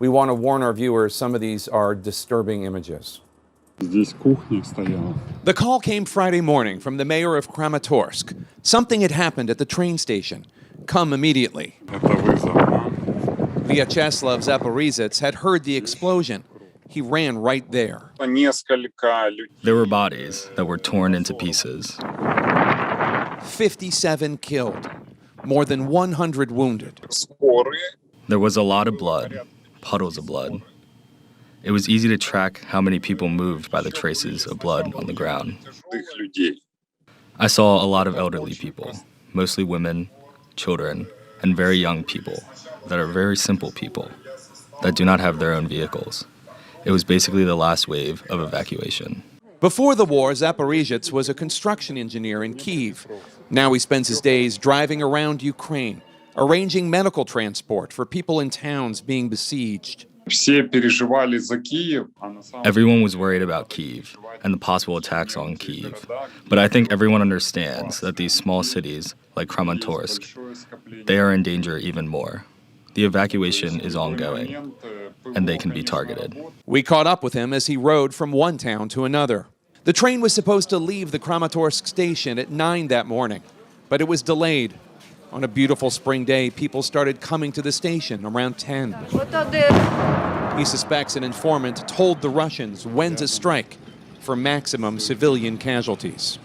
We want to warn our viewers, some of these are disturbing images. The call came Friday morning from the mayor of Kramatorsk. Something had happened at the train station. Come immediately. Vyacheslav Zaaboروجيتس had heard the explosion. He ran right there. There were bodies that were torn into pieces. 57 killed, more than 100 wounded. There was a lot of blood, puddles of blood. It was easy to track how many people moved by the traces of blood on the ground. I saw a lot of elderly people, mostly women, children, and very young people that are very simple people that do not have their own vehicles. It was basically the last wave of evacuation. Before the war, Zaaboروجيتس was a construction engineer in Kyiv. Now he spends his days driving around Ukraine, arranging medical transport for people in towns being besieged. Everyone was worried about Kyiv and the possible attacks on Kyiv. But I think everyone understands that these small cities, like Kramatorsk, they are in danger even more. The evacuation is ongoing, and they can be targeted. We caught up with him as he rode from one town to another. The train was supposed to leave the Kramatorsk station at 9 that morning, but it was delayed. On a beautiful spring day, people started coming to the station around 10. He suspects an informant told the Russians when to strike for maximum civilian casualties.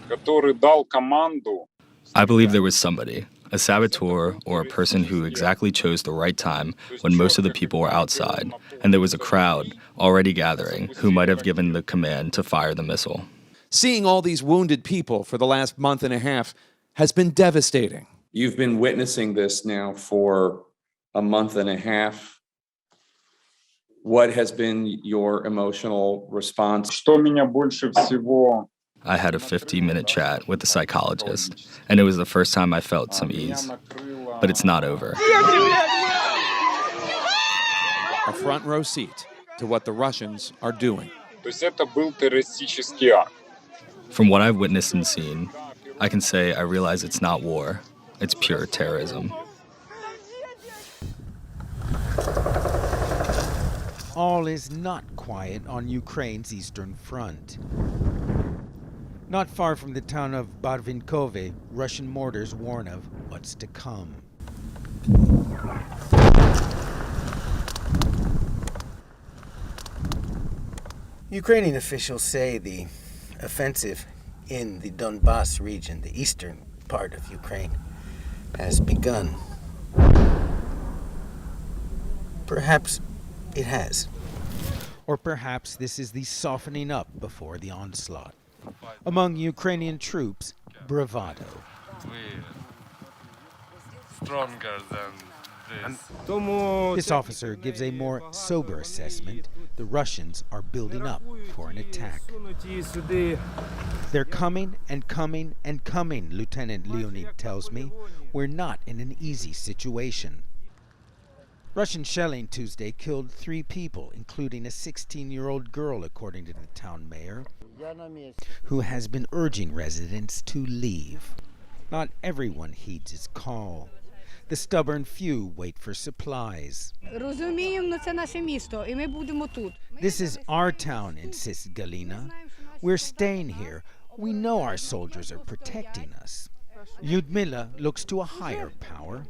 I believe there was somebody, a saboteur or a person who exactly chose the right time when most of the people were outside, and there was a crowd already gathering who might have given the command to fire the missile. Seeing all these wounded people for the last month and a half has been devastating. You've been witnessing this now for a month and a half. What has been your emotional response? I had a 50-minute chat with a psychologist, and it was the first time I felt some ease. But it's not over. A front row seat to what the Russians are doing. From what I've witnessed and seen, I can say I realize it's not war. It's pure terrorism. All is not quiet on Ukraine's eastern front. Not far from the town of Barvinkove, Russian mortars warn of what's to come. Ukrainian officials say the offensive in the Donbas region, the eastern part of Ukraine, has begun. Perhaps it has. Or perhaps this is the softening up before the onslaught. Among Ukrainian troops, bravado. We're stronger than this. This officer gives a more sober assessment. The Russians are building up for an attack. They're coming and coming and coming, Lieutenant Leonid tells me. We're not in an easy situation. Russian shelling Tuesday killed 3 people, including a 16-year-old girl, according to the town mayor, who has been urging residents to leave. Not everyone heeds his call. The stubborn few wait for supplies. This is our town, insists Galina. We're staying here. We know our soldiers are protecting us. Lyudmila looks to a higher power.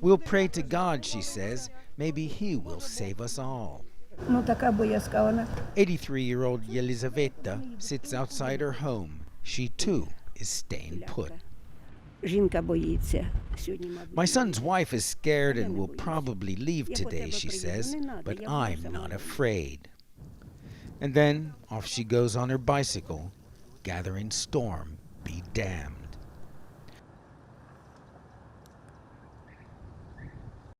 We'll pray to God, she says. Maybe he will save us all. 83-year-old Yelizaveta sits outside her home. She too is staying put. My son's wife is scared and will probably leave today, she says, but I'm not afraid. And then off she goes on her bicycle, gathering storm be damned.